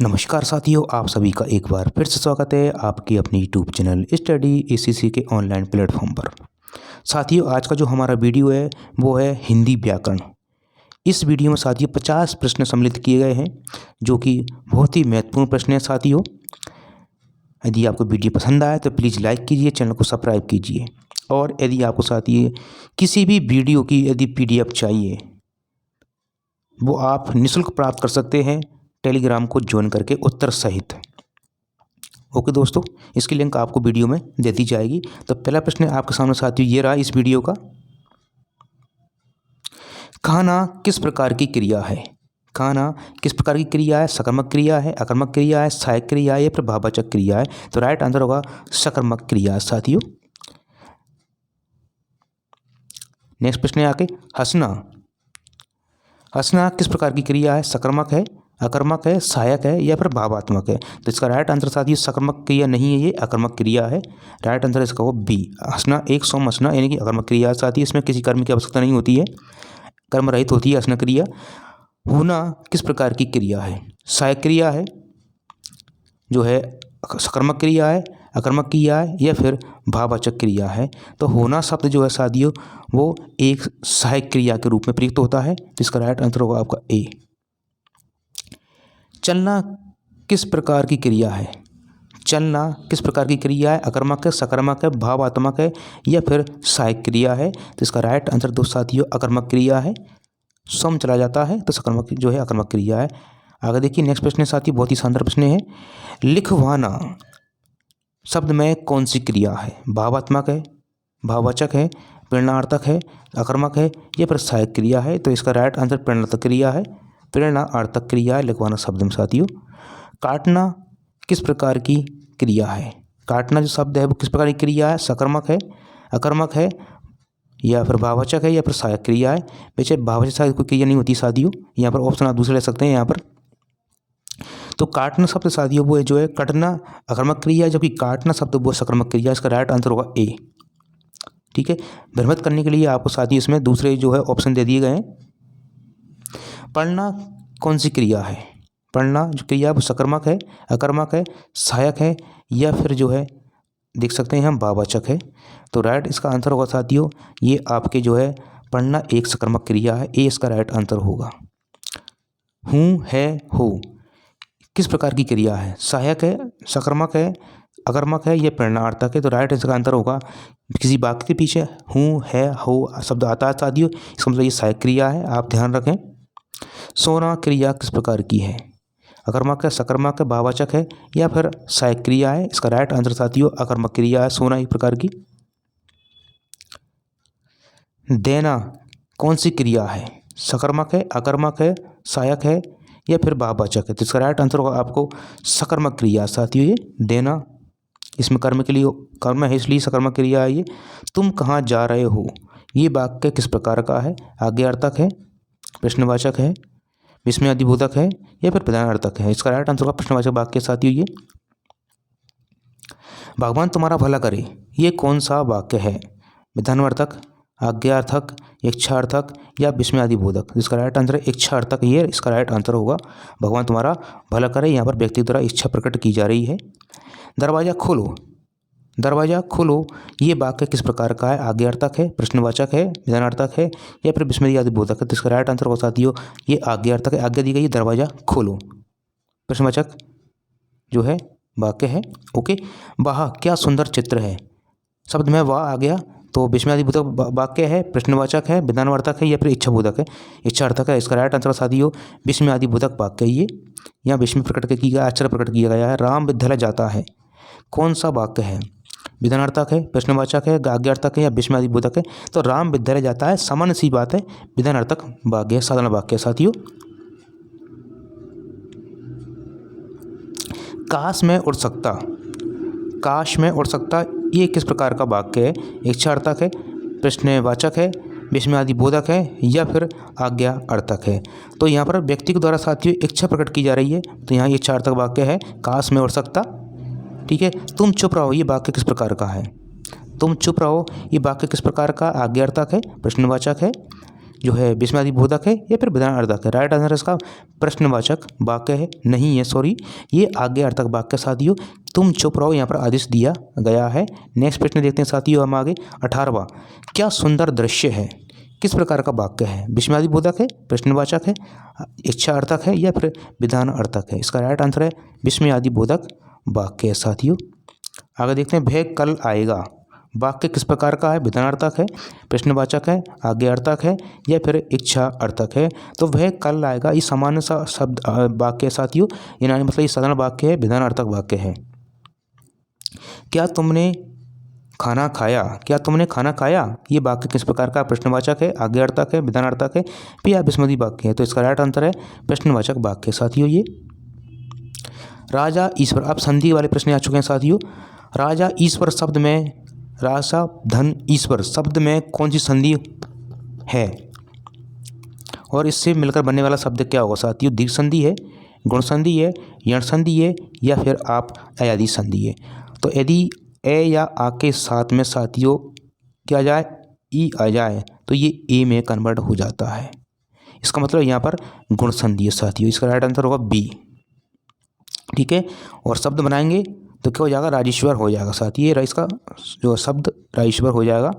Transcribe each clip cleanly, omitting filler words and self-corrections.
नमस्कार साथियों, आप सभी का एक बार फिर से स्वागत है आपकी अपनी यूट्यूब चैनल स्टडी एसीसी के ऑनलाइन प्लेटफॉर्म पर। साथियों, आज का जो हमारा वीडियो है वो है हिंदी व्याकरण। इस वीडियो में साथियों 50 प्रश्न सम्मिलित किए गए हैं जो कि बहुत ही महत्वपूर्ण प्रश्न हैं। साथियों, यदि आपको वीडियो पसंद आए तो प्लीज़ लाइक कीजिए, चैनल को सब्सक्राइब कीजिए। और यदि आपको साथियों किसी भी वीडियो की यदि PDF चाहिए वो आप निःशुल्क प्राप्त कर सकते हैं टेलीग्राम को ज्वाइन करके उत्तर सहित। ओके दोस्तों, इसकी लिंक आपको वीडियो में दे दी जाएगी। तो पहला प्रश्न आपके सामने साथियों ये रहा इस वीडियो का। खाना किस प्रकार की क्रिया है? खाना किस प्रकार की क्रिया है? सकर्मक क्रिया है, अकर्मक क्रिया है, सहायक क्रिया है या फिर भाववाचक क्रिया है? तो राइट आंसर होगा सकर्मक क्रिया साथियों। नेक्स्ट प्रश्न है आके हंसना। हंसना किस प्रकार की क्रिया है? सकर्मक है, अकर्मक है, सहायक है या फिर भावात्मक है? तो इसका राइट आंसर साथियों सकर्मक क्रिया नहीं है, ये अकर्मक क्रिया है। राइट आंसर इसका होगा बी, हंसना। एक सौम हंसना यानी कि अकर्मक क्रिया साथियों, इसमें किसी कर्म की आवश्यकता नहीं होती है, कर्म रहित होती है हंसना क्रिया। होना किस प्रकार की क्रिया है? सहायक क्रिया है, जो है सकर्मक क्रिया है, अकर्मक क्रिया है या फिर भाववाचक क्रिया है? तो होना शब्द जो है साथियों वो एक सहायक क्रिया के रूप में प्रयुक्त होता है। तो इसका राइट आंसर होगा आपका ए। चलना किस प्रकार की क्रिया है? चलना किस प्रकार की क्रिया है? अकर्मक है, सकर्मक है, भावात्मक है या फिर सहायक क्रिया है? तो इसका राइट आंसर दोस्त साथियों अकर्मक क्रिया है। सम चला जाता है तो सकर्मक जो है अकर्मक क्रिया है। आगे देखिए नेक्स्ट प्रश्न साथियों, बहुत ही शानदार प्रश्न है। लिखवाना शब्द में कौन सी क्रिया है? भावात्मक है, भाववाचक है, प्रेरणार्थक है, अकर्मक है या फिर सहायक क्रिया है? तो इसका राइट आंसर प्रेरणार्थक क्रिया है, प्रेरणार्थक क्रिया है लिखवाना शब्द में साथियों। काटना किस प्रकार की क्रिया है? काटना जो शब्द है वो किस प्रकार की क्रिया है? सकर्मक है, अकर्मक है या फिर भाववाचक है या फिर सहायक क्रिया है? वैसे भाववाचक सहायक कोई क्रिया नहीं होती साथियों, यहाँ पर ऑप्शन आप दूसरे ले सकते हैं यहाँ पर। तो काटना शब्द साथियों वो है जो है कटना अकर्मक क्रिया है, जबकि काटना शब्द वो सकर्मक क्रिया है। इसका राइट आंसर होगा ए। ठीक है, भ्रमित करने के लिए आपको साथियों इसमें दूसरे जो है ऑप्शन दे दिए गए हैं। पढ़ना कौन सी क्रिया है? पढ़ना जो क्रिया है वो सकर्मक है, अकर्मक है, सहायक है या फिर जो है देख सकते हैं हम भाववाचक है? तो राइट इसका आंसर होगा साथियों ये आपके जो है पढ़ना एक सकर्मक क्रिया है। ए इसका राइट आंसर होगा। हूँ, है, हो किस प्रकार की क्रिया है? सहायक है, सकर्मक है, अकर्मक है या प्रेरणार्थक है? तो राइट इसका आंसर होगा किसी वाक्य के पीछे हूँ, है, हो शब्द आता है साथियों, इसका मतलब ये सहायक क्रिया है, आप ध्यान रखें। सोना क्रिया किस प्रकार की है? अकर्मक है, सकर्मक है, भाववाचक है या फिर सहायक क्रिया है? इसका राइट आंसर साथियों अकर्मक क्रिया है, सोना एक प्रकार की। देना कौन सी क्रिया है? सकर्मक है, अकर्मक है, सहायक है या फिर भाववाचक है? तो इसका राइट आंसर होगा आपको सकर्मक क्रिया साथियों ये देना। इसमें कर्म के लिए कर्म है इसलिए सकर्मक क्रिया है ये। तुम कहाँ जा रहे हो ये वाक्य किस प्रकार का है? आज्ञार्थक है, प्रश्नवाचक है, विस्मयादिबोधक है या फिर प्रधानार्थक है? इसका राइट आंसर होगा प्रश्नवाचक वाक्य साथियों ये। भगवान तुम्हारा भला करे ये कौन सा वाक्य है? विधानार्थक, आज्ञार्थक, इच्छार्थक या विस्मयादिबोधक? इसका राइट आंसर है इच्छार्थक, ये इसका राइट आंसर होगा। भगवान तुम्हारा भला करे, यहाँ पर व्यक्ति द्वारा इच्छा प्रकट की जा रही है। दरवाज़ा खोलो, दरवाज़ा खोलो ये वाक्य किस प्रकार का है? आज्ञार्थक है, प्रश्नवाचक है, विधानार्थक है या फिर विस्मयादिबोधक है? तो इसका राइट आंसर होगा साथियों ये आज्ञार्थक है। आज्ञा दी गई दरवाज़ा खोलो, प्रश्नवाचक जो है वाक्य है। ओके, वाह क्या सुंदर चित्र है शब्द में वाह आ गया तो विस्मयादिबोधक वाक्य है, प्रश्नवाचक है, विधानार्थक है या फिर इच्छाबोधक है? इच्छार्थक है। इसका राइट आंसर साथियों विस्मयादिबोधक वाक्य ये। यहाँ विस्मय प्रकट किया गया, आश्चर्य प्रकट किया गया है। राम विद्यालय जाता है कौन सा वाक्य है? विधानार्थक है, प्रश्नवाचक है, आज्ञार्थक है या विस्मयादिबोधक है? तो राम विद्यालय जाता है सामान्य सी बात है, विधानार्थक वाक्य, साधारण वाक्य साथियों। काश में उड़ सकता, काश में उड़ सकता ये किस प्रकार का वाक्य है? इच्छार्थक है, प्रश्नवाचक है, विस्मयादिबोधक है या फिर आज्ञा अर्थक है? तो यहाँ पर व्यक्ति के द्वारा साथियों इच्छा प्रकट की जा रही है, तो यहाँ ये इच्छार्थक वाक्य है काश में उड़ सकता। ठीक है, तुम चुप रहो ये वाक्य किस प्रकार का है? तुम चुप रहो ये वाक्य किस प्रकार का? आज्ञार्थक है, प्रश्नवाचक है, जो है विस्मयादि बोधक है या फिर विधानार्थक है। राइट आंसर इसका प्रश्नवाचक वाक्य है, नहीं है सॉरी, ये आज्ञार्थक वाक्य साथियों। तुम चुप रहो यहाँ पर आदेश दिया गया है। नेक्स्ट प्रश्न देखते हैं साथियों हम आगे। 18वां, क्या सुंदर दृश्य है, किस प्रकार का वाक्य है? विस्मयादि बोधक है, प्रश्नवाचक है, इच्छा अर्थक है या फिर विधान अर्थक है? इसका राइट आंसर है विस्मयादि बोधक वाक्य है साथियों। आगे देखते हैं, वह कल आएगा, वाक्य किस प्रकार का है? विधानार्थक है, प्रश्नवाचक है, आज्ञार्थक है या फिर इच्छा अर्थक है? तो वह कल आएगा, ये सामान्य सा शब्द वाक्य है साथियों, यानी मतलब ये साधारण वाक्य है, विधानार्थक वाक्य है। क्या तुमने खाना खाया, क्या तुमने खाना खाया, ये वाक्य किस प्रकार का? प्रश्नवाचक है, आज्ञार्थक है, विधानार्थक है या विस्मयादि वाक्य है? तो इसका राइट आंसर है प्रश्नवाचक वाक्य साथियों ये। राजा ईश्वर, अब संधि वाले प्रश्न आ चुके हैं साथियों। राजा ईश्वर शब्द में, राजा धन ईश्वर शब्द में कौन सी संधि है और इससे मिलकर बनने वाला शब्द क्या होगा साथियों? दीर्घ संधि है, गुण संधि है, यण संधि है या फिर आप अयादि संधि है? तो यदि ए या आ के साथ में साथियों क्या आ जाए, ई आ जाए, तो ये ए में कन्वर्ट हो जाता है। इसका मतलब यहाँ पर गुण संधि है साथियों। इसका राइट आंसर होगा बी, ठीक है। और शब्द बनाएंगे तो क्या हो जाएगा? राजेश्वर हो जाएगा साथियों, ये इसका जो शब्द राजेश्वर हो जाएगा।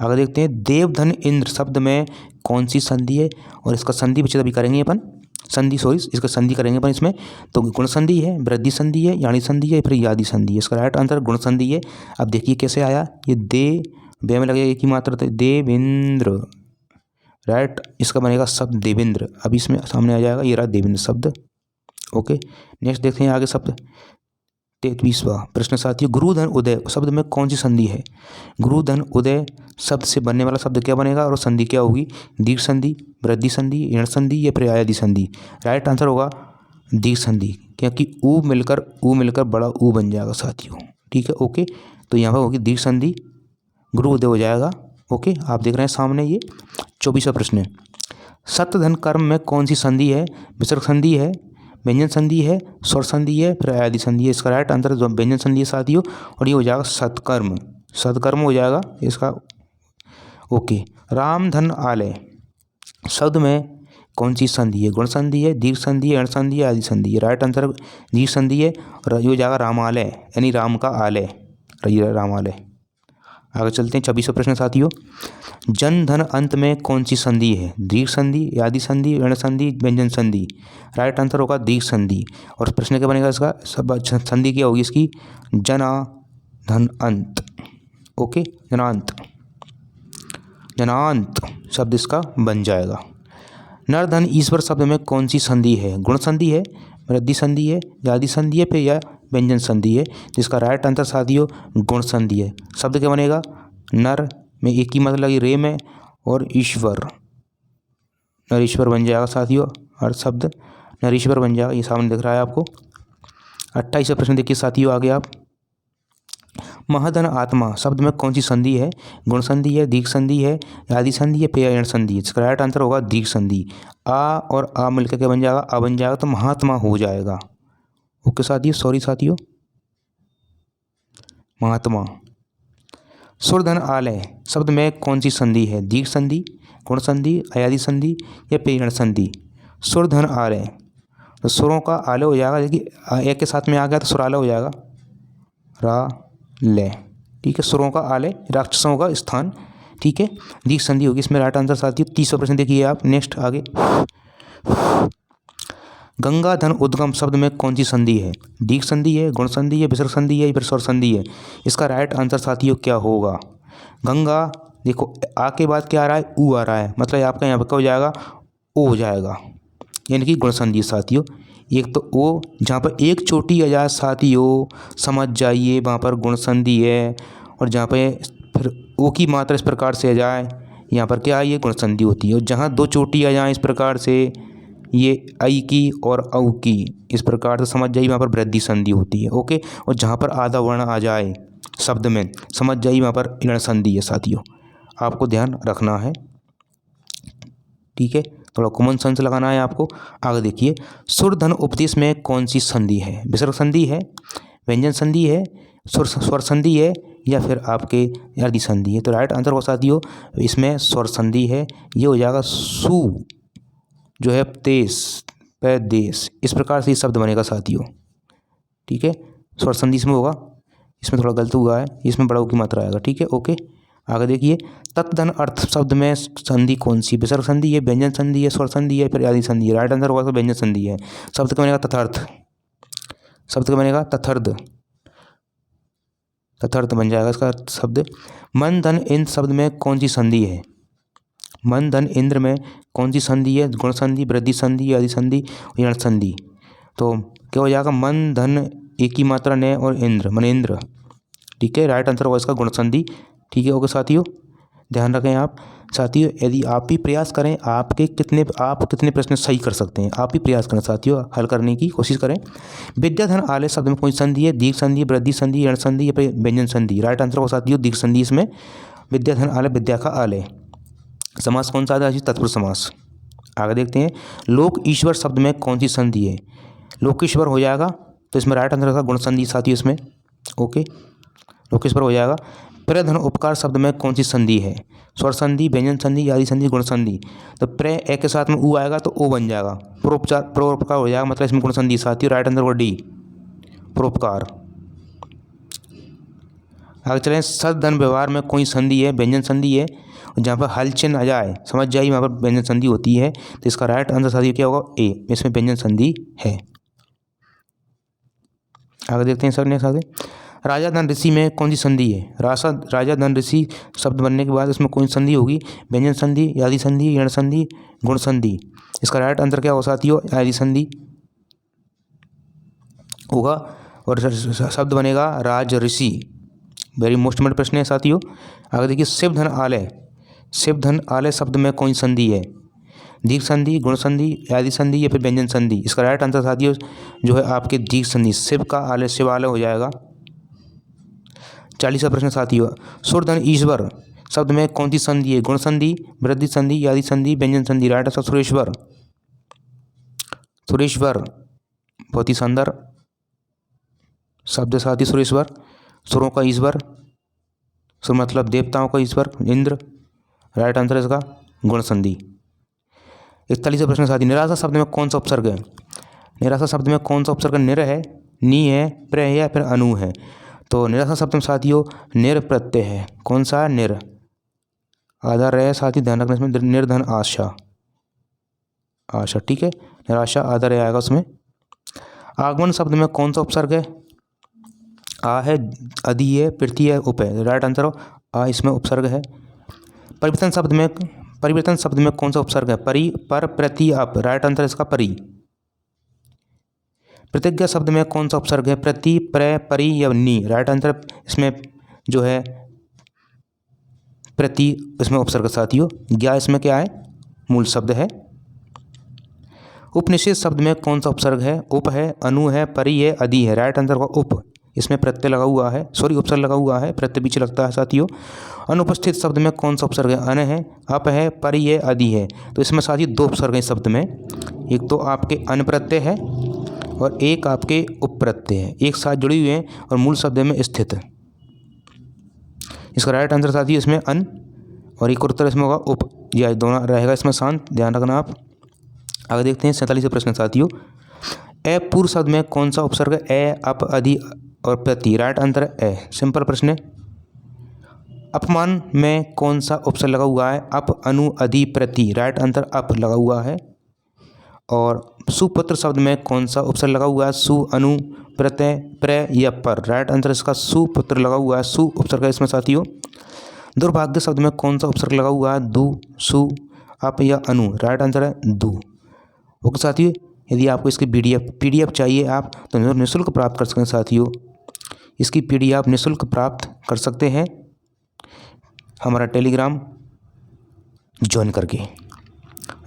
आगे देखते हैं, देवधन इंद्र शब्द में कौन सी संधि है और इसका संधि विच्छेद अभी करेंगे अपन, संधि सॉरी इसका संधि करेंगे अपन इसमें। तो गुण संधि है, वृद्धि संधि है, यानी संधि है, फिर यादि संधि है। इसका राइट आंसर गुण संधि है। अब देखिए कैसे आया, ये दे बे में लगेगा एक ही मात्रा, तो देवेंद्र, राइट इसका बनेगा शब्द देवेंद्र। अब इसमें सामने आ जाएगा ये रहा देवेंद्र शब्द, ओके। नेक्स्ट देखते हैं आगे शब्द। 33वां प्रश्न साथियों, गुरुधन उदय शब्द में कौन सी संधि है? गुरुधन उदय शब्द से बनने वाला शब्द क्या बनेगा और संधि क्या होगी? दीर्घ संधि, वृद्धि संधि, यण संधि या फिर अयादि संधि? राइट आंसर होगा दीर्घ संधि, क्योंकि ऊ मिलकर बड़ा ऊ बन जाएगा साथियों, ठीक है, ओके। तो यहाँ पर होगी दीर्घ संधि, गुरु उदय हो जाएगा, ओके। आप देख रहे हैं सामने ये 24वां प्रश्न है। सत्यधन कर्म में कौन सी संधि है? विसर्ग संधि है, व्यंजन संधि है, स्वर संधि है, फिर अयादि संधि है? इसका राइट आंसर जो व्यंजन संधि है साथियों, और ये हो जाएगा सत्कर्म, सत्कर्म हो जाएगा इसका, ओके। रामधन आलय शब्द में कौन सी संधि है? गुण संधि है, दीर्घ संधि है, यण संधि है, आदि संधि है? राइट आंसर दीर्घ संधि है और ये हो जाएगा रामालय, यानी राम का आलय, रामालय। आगे चलते हैं 26वां प्रश्न साथियों, जन धन अंत में कौन सी संधि है? दीर्घ संधि, यादि संधि, यण संधि, व्यंजन संधि? राइट आंसर होगा दीर्घ संधि। और प्रश्न क्या बनेगा इसका? सब संधि क्या होगी इसकी? जना धन अंत, ओके, जनांत, जनांत शब्द इसका बन जाएगा। नरधन ईश्वर शब्द में कौन सी संधि है? गुण संधि है, वृद्धि संधि है, यादि संधि है, फिर या व्यंजन संधि है? जिसका राइट आंसर साथियों गुण संधि है। शब्द क्या बनेगा? नर में एक ही मतलब रे में, और ईश्वर, नरेश्वर बन जाएगा साथियों, हर शब्द नरेश्वर बन जाएगा, ये सामने दिख रहा है आपको। 28वां प्रश्न देखिए साथियों आगे आप। महाधन आत्मा शब्द में कौन सी संधि है? गुण संधि है, दीर्घ संधि है, यादि संधि है, फिर यण संधि है? इसका राइट आंसर होगा दीर्घ संधि। आ और आ मिलकर क्या बन जाएगा? आ बन जाएगा, तो महात्मा हो जाएगा, ओके साथियों, सॉरी साथियों, महात्मा। सुरधन आलय शब्द में कौन सी संधि है? दीर्घ संधि, गुण संधि, अयादि संधि या फिर यण संधि? सुरधन आलय, तो सुरों का आलय हो जाएगा, देखिए एक के साथ में आ गया तो सुरालय हो जाएगा, रा ले, ठीक है। सुरों का आलय, राक्षसों का स्थान, ठीक है। दीर्घ संधि होगी इसमें। राइट आंसर साथियों 30वां प्रश्न देखिए आप। नेक्स्ट आगे, गंगा धन उद्गम शब्द में कौन सी संधि है? दीर्घ संधि है, गुण संधि है, विसर्ग संधि है, फिर स्वर संधि है? इसका राइट आंसर साथियों क्या होगा? गंगा, देखो आ के बाद क्या आ रहा है? ऊ आ रहा है, मतलब आपका यहाँ पर क्या हो जाएगा? ओ हो जाएगा, यानी कि गुण संधि साथियों। एक तो ओ जहाँ पर एक चोटी आ जाए साथियों, समझ जाइए वहाँ पर गुण संधि है, और जहाँ पे फिर ओ की मात्रा इस प्रकार से आ जाए, यहाँ पर क्या है? ये गुण संधि होती है। और जहाँ दो चोटी आ जाए इस प्रकार से, ये आई की और औ की, इस प्रकार से समझ जाइए वहाँ पर वृद्धि संधि होती है, ओके। और जहाँ पर आधा वर्ण आ जाए शब्द में, समझ जाइए वहाँ पर यण संधि है साथियों, आपको ध्यान रखना है, ठीक है। थोड़ा कॉमन सेंस लगाना है आपको। आगे देखिए, सुरधन उपदेश में कौन सी संधि है? विसर्ग संधि है, व्यंजन संधि है, स्वर संधि है या फिर आपके अर्धी संधि है। तो राइट आंसर होगा साथियों इसमें स्वर संधि है, ये हो जाएगा सु जो है तेस पे देश, इस प्रकार से ये शब्द बनेगा साथियों। ठीक है, स्वर संधि इसमें होगा, इसमें थोड़ा गलत हुआ है, इसमें बड़ा की मात्रा आएगा। ठीक है, ओके। आगे देखिए तत् धन अर्थ शब्द में संधि कौन सी, विसर्ग संधि है, व्यंजन संधि है, स्वर संधि है, फिर आदि संधि है। राइट आंसर होगा व्यंजन संधि है। शब्द का बनेगा तथार्थ, शब्द का बनेगा तथर्थ, तथर्थ बन जाएगा इसका शब्द। मन धन इंद्र शब्द में कौन सी संधि है, मन धन इंद्र में कौन सी संधि है, गुण संधि, वृद्धि संधि, आदि संधि, यण संधि। तो क्या हो जाएगा मन धन एक ही मात्रा ने और इंद्र मनेन्द्र। ठीक है, राइट आंसर होगा इसका गुण संधि। ठीक है, ओके साथियों, ध्यान रखें आप साथियों, यदि आप भी प्रयास करें आप कितने प्रश्न सही कर सकते हैं, आप भी प्रयास करें साथियों, हल करने की कोशिश करें। विद्याधन आलय शब्द में कौन सी संधि है, दीर्घ संधि, वृद्धि संधि, यण संधि या फिर व्यंजन संधि। राइट आंसर होगा साथियों दीर्घ संधि इसमें, विद्याधन आलय विद्या का आलय। समास कौन सा आता है, तत्पुरुष समास। आगे देखते हैं लोक ईश्वर शब्द में कौन सी संधि है, लोकेश्वर हो जाएगा, तो इसमें राइट आंसर होगा गुण संधि साथियों इसमें। ओके, लोकेश्वर हो जाएगा। प्रधन उपकार शब्द में कौन सी संधि है, स्वर संधि, व्यंजन संधि, आदि संधि, गुण संधि। तो प्रे ए के साथ में ऊ आएगा तो ओ बन जाएगा, परोपकार हो जाएगा, मतलब इसमें गुण संधि साथियों। राइट आंसर होगा डी परोपकार। आगे चलें सदधन व्यवहार में कोई संधि है, व्यंजन संधि है, जहाँ पर हल चिन्ह आ जाए समझ जाइए वहाँ पर व्यंजन संधि होती है। तो इसका राइट आंसर साथियों क्या होगा ए, इसमें व्यंजन संधि है। आगे देखते हैं सर नेक्स्ट आगे राजा धन ऋषि में कौन सी संधि है, राजा धन ऋषि शब्द बनने के बाद इसमें कौन सी संधि होगी, व्यंजन संधि, आदि संधि, यण संधि, गुण संधि। इसका राइट आंसर क्या होगा साथियों आदि संधि होगा और शब्द बनेगा राज ऋषि। वेरी मोस्ट इम्पोर्टेंट प्रश्न है साथियों। आगे देखिए शिव धन आलय, शिव धन आलय शब्द में कौन सी संधि है, दीर्घ संधि, गुण संधि, आदि संधि या फिर व्यंजन संधि। इसका राइट आंसर साथियों जो है आपके दीर्घ संधि, शिव का आलय शिवालय हो जाएगा। 40वां प्रश्न साथियों सुरधन ईश्वर शब्द में कौन सी संधि है, गुण संधि, वृद्धि संधि, आदि संधि, व्यंजन संधि। राइट आंसर सुरेश्वर, सुरेश्वर बहुत ही शानदार शब्द साथी सुरेश्वर, सुरों का ईश्वर, सुर मतलब देवताओं का ईश्वर इंद्र। राइट आंसर इसका गुण संधि। 41वां प्रश्न साथी निराशा शब्द में कौन सा उपसर्ग है, निराशा शब्द में कौन सा उपसर्ग निर है, नी है, प्र है या फिर अनु है। तो निराशा शब्द में साथियों निर प्रत्यय है, कौन सा निर, आधार है साथी ध्यान रखना इसमें, निर्धन आशा, आशा। ठीक है, निराशा आधार आएगा उसमें। आगमन शब्द में कौन सा उपसर्ग है, आ है, अधि है, पृथ्वी है, उप है। राइट आंसर हो आ इसमें उपसर्ग है। परिवर्तन शब्द में कौन सा उपसर्ग है, परि, पर, प्रति, अप। राइट आंसर इसका परि। प्रतिज्ञा शब्द में कौन सा उपसर्ग है, प्रति, प्र, परि या नी। राइट आंसर इसमें जो है प्रति इसमें उपसर्ग साथियों। ज्ञा इसमें क्या है, मूल शब्द है। उपनिषेध शब्द में कौन सा उपसर्ग है, उप है, अनु है, परि है, अधि है। राइट आंसर होगा उप, इसमें प्रत्यय लगा हुआ है, सॉरी उपसर्ग लगा हुआ है, प्रत्यय बीच लगता है साथियों। अनुपस्थित शब्द में कौन सा उपसर्ग है, अन है, अप है, परि है, अधि है। तो इसमें साथियों दो उपसर्ग हैं शब्द में, एक तो आपके अन प्रत्यय है और एक आपके उप प्रत्यय है, एक साथ जुड़ी हुए हैं और मूल शब्द में स्थित है। इसका राइट आंसर साथियों इसमें अन और एक उत्तर इसमें होगा उप, या दोनों रहेगा इसमें शांत, ध्यान रखना आप। आगे देखते हैं 47वां प्रश्न साथियों ए पूर्व शब्द में कौन सा उपसर्ग है, ए, अप, अधि और प्रति। राइट आंसर ए, सिंपल प्रश्न है। अपमान में कौन सा उपसर्ग लगा हुआ है, अप, अनु, अधि, प्रति। राइट आंसर अप लगा हुआ है। और सुपुत्र शब्द में कौन सा उपसर्ग लगा हुआ है, सु, अनु, प्रत्यय, प्र या पर। राइट आंसर इसका सुपुत्र लगा हुआ है, सु उपसर्ग है इसमें साथियों। दुर्भाग्य शब्द में कौन सा उपसर्ग लगा हुआ है, दु, सु, अप या अनु। राइट आंसर है दु। ओके साथियों, यदि आपको इसकी पीडीएफ चाहिए आप तो निःशुल्क प्राप्त कर सकते हैं साथियों। इसकी पीडीएफ आप निःशुल्क प्राप्त कर सकते हैं हमारा टेलीग्राम ज्वाइन करके।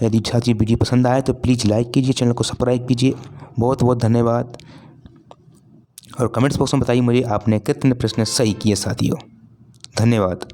यदि साथी वीडियो पसंद आए तो प्लीज़ लाइक कीजिए, चैनल को सब्सक्राइब कीजिए। बहुत बहुत धन्यवाद। और कमेंट्स बॉक्स में बताइए मुझे आपने कितने प्रश्न सही किए साथियों। धन्यवाद।